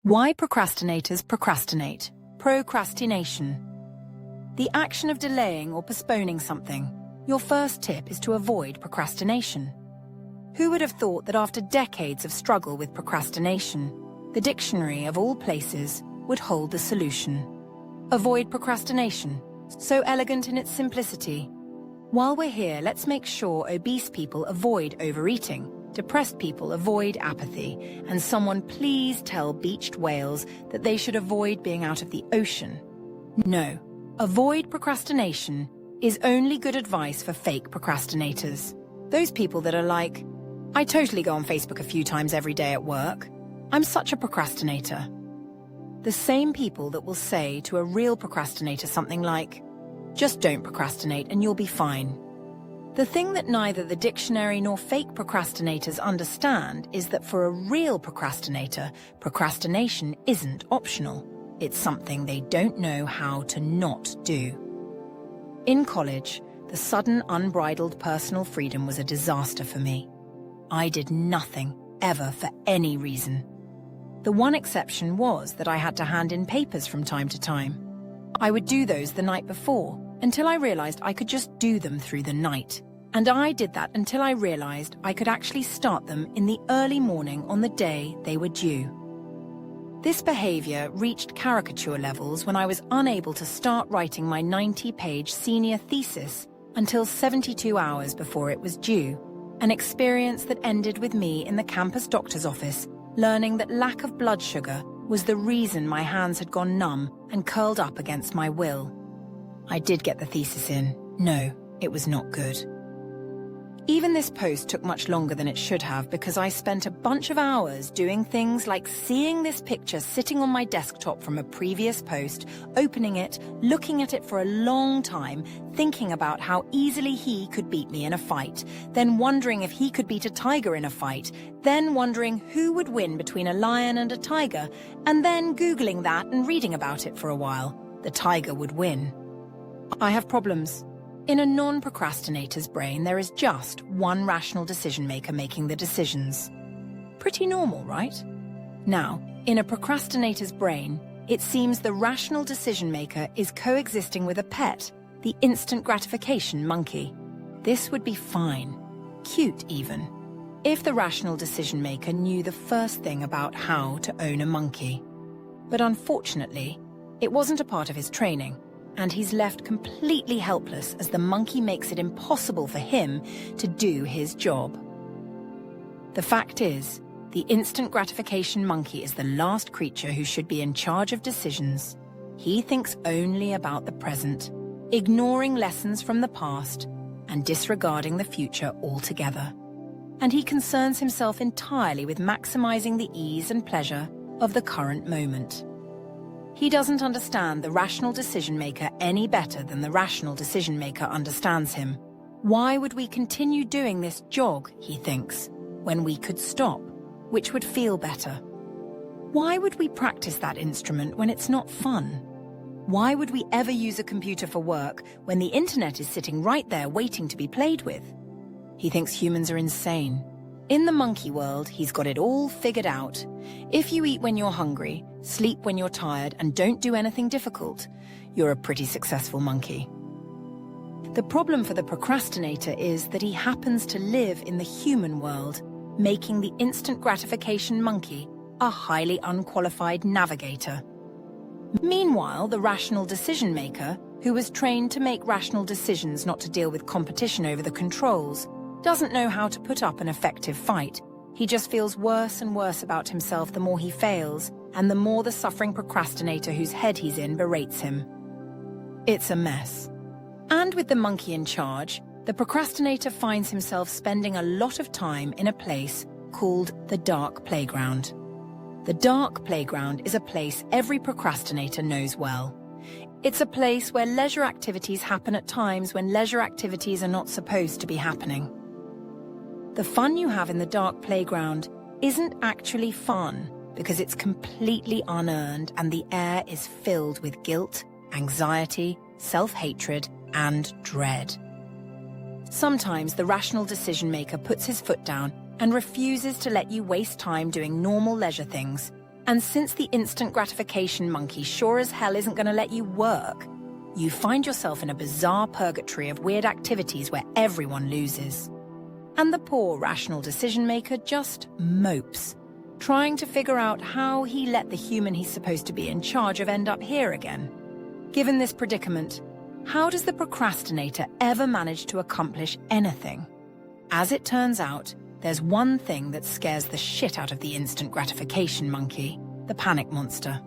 Why procrastinators procrastinate. Procrastination. The action of delaying or postponing something. Your first tip is to avoid procrastination. Who would have thought that after decades of struggle with procrastination, the dictionary of all places would hold the solution? Avoid procrastination, so elegant in its simplicity. While we're here, let's make sure obese people avoid overeating, depressed people avoid apathy, and someone please tell beached whales that they should avoid being out of the ocean. No, avoid procrastination is only good advice for fake procrastinators. Those people that are like, I totally go on Facebook a few times every day at work. I'm such a procrastinator. The same people that will say to a real procrastinator something like, just don't procrastinate and you'll be fine. The thing that neither the dictionary nor fake procrastinators understand is that for a real procrastinator, procrastination isn't optional. It's something they don't know how to not do. In college, the sudden unbridled personal freedom was a disaster for me. I did nothing, ever, for any reason. The one exception was that I had to hand in papers from time to time. I would do those the night before, until I realized I could just do them through the night. And I did that until I realized I could actually start them in the early morning on the day they were due. This behavior reached caricature levels when I was unable to start writing my 90-page senior thesis until 72 hours before it was due, an experience that ended with me in the campus doctor's office learning that lack of blood sugar was the reason my hands had gone numb and curled up against my will. I did get the thesis in. No, it was not good. Even this post took much longer than it should have because I spent a bunch of hours doing things like seeing this picture sitting on my desktop from a previous post, opening it, looking at it for a long time, thinking about how easily he could beat me in a fight, then wondering if he could beat a tiger in a fight, then wondering who would win between a lion and a tiger, and then Googling that and reading about it for a while. The tiger would win. I have problems. In a non-procrastinator's brain, there is just one rational decision-maker making the decisions. Pretty normal, right? Now, in a procrastinator's brain, it seems the rational decision-maker is coexisting with a pet, the instant gratification monkey. This would be fine. Cute, even. If the rational decision-maker knew the first thing about how to own a monkey. But unfortunately, it wasn't a part of his training. And he's left completely helpless as the monkey makes it impossible for him to do his job. The fact is, the instant gratification monkey is the last creature who should be in charge of decisions. He thinks only about the present, ignoring lessons from the past and disregarding the future altogether. And he concerns himself entirely with maximizing the ease and pleasure of the current moment. He doesn't understand the rational decision-maker any better than the rational decision-maker understands him. Why would we continue doing this jog, he thinks, when we could stop, which would feel better? Why would we practice that instrument when it's not fun? Why would we ever use a computer for work when the internet is sitting right there waiting to be played with? He thinks humans are insane. In the monkey world, he's got it all figured out. If you eat when you're hungry, sleep when you're tired, and don't do anything difficult, you're a pretty successful monkey. The problem for the procrastinator is that he happens to live in the human world, making the instant gratification monkey a highly unqualified navigator. Meanwhile, the rational decision maker, who was trained to make rational decisions not to deal with competition over the controls, doesn't know how to put up an effective fight. He just feels worse and worse about himself the more he fails, and the more the suffering procrastinator whose head he's in berates him. It's a mess. And with the monkey in charge, the procrastinator finds himself spending a lot of time in a place called the dark playground. The dark playground is a place every procrastinator knows well. It's a place where leisure activities happen at times when leisure activities are not supposed to be happening. The fun you have in the dark playground isn't actually fun because it's completely unearned and the air is filled with guilt, anxiety, self-hatred, and dread. Sometimes the rational decision-maker puts his foot down and refuses to let you waste time doing normal leisure things, And since the instant gratification monkey sure as hell isn't going to let you work, you find yourself in a bizarre purgatory of weird activities where everyone loses. And the poor rational decision maker just mopes, trying to figure out how he let the human he's supposed to be in charge of end up here again. Given this predicament, how does the procrastinator ever manage to accomplish anything? As it turns out, there's one thing that scares the shit out of the instant gratification monkey: the panic monster.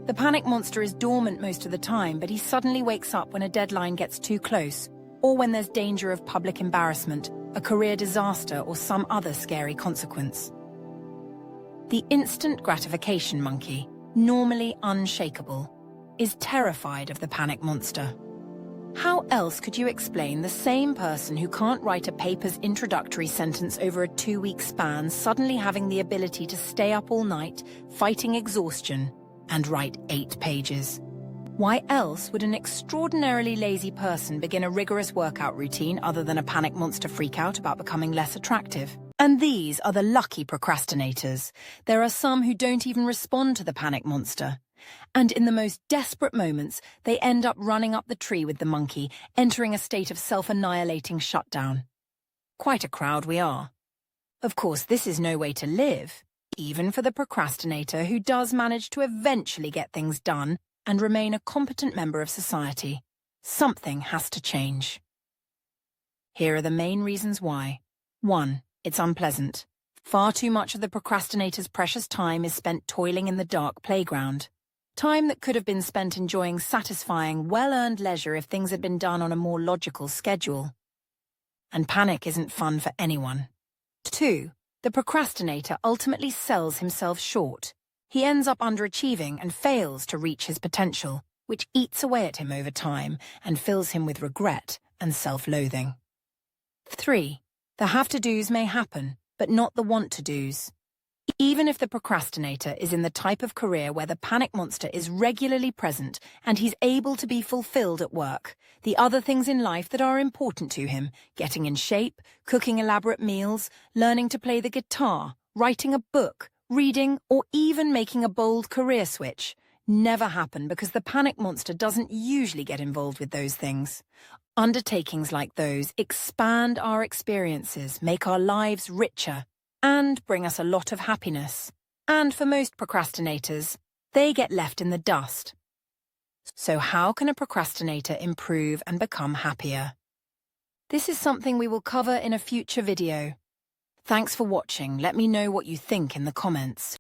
The panic monster is dormant most of the time, but he suddenly wakes up when a deadline gets too close, or when there's danger of public embarrassment, a career disaster, or some other scary consequence. The instant gratification monkey, normally unshakable, is terrified of the panic monster. How else could you explain the same person who can't write a paper's introductory sentence over a 2-week span suddenly having the ability to stay up all night, fighting exhaustion, and write 8 pages? Why else would an extraordinarily lazy person begin a rigorous workout routine other than a panic monster freakout about becoming less attractive? And these are the lucky procrastinators. There are some who don't even respond to the panic monster. And in the most desperate moments, they end up running up the tree with the monkey, entering a state of self-annihilating shutdown. Quite a crowd we are. Of course, this is no way to live, even for the procrastinator who does manage to eventually get things done and remain a competent member of society. Something has to change. Here are the main reasons why. 1. It's unpleasant. Far too much of the procrastinator's precious time is spent toiling in the dark playground. Time that could have been spent enjoying satisfying, well-earned leisure if things had been done on a more logical schedule. And panic isn't fun for anyone. 2. The procrastinator ultimately sells himself short. He ends up underachieving and fails to reach his potential, which eats away at him over time and fills him with regret and self-loathing. 3. The have-to-dos may happen, but not the want-to-dos. Even if the procrastinator is in the type of career where the panic monster is regularly present and he's able to be fulfilled at work, the other things in life that are important to him, getting in shape, cooking elaborate meals, learning to play the guitar, writing a book, reading, or even making a bold career switch, never happen because the panic monster doesn't usually get involved with those things. Undertakings like those expand our experiences, make our lives richer, and bring us a lot of happiness. And for most procrastinators, they get left in the dust. So how can a procrastinator improve and become happier? This is something we will cover in a future video. Thanks for watching. Let me know what you think in the comments.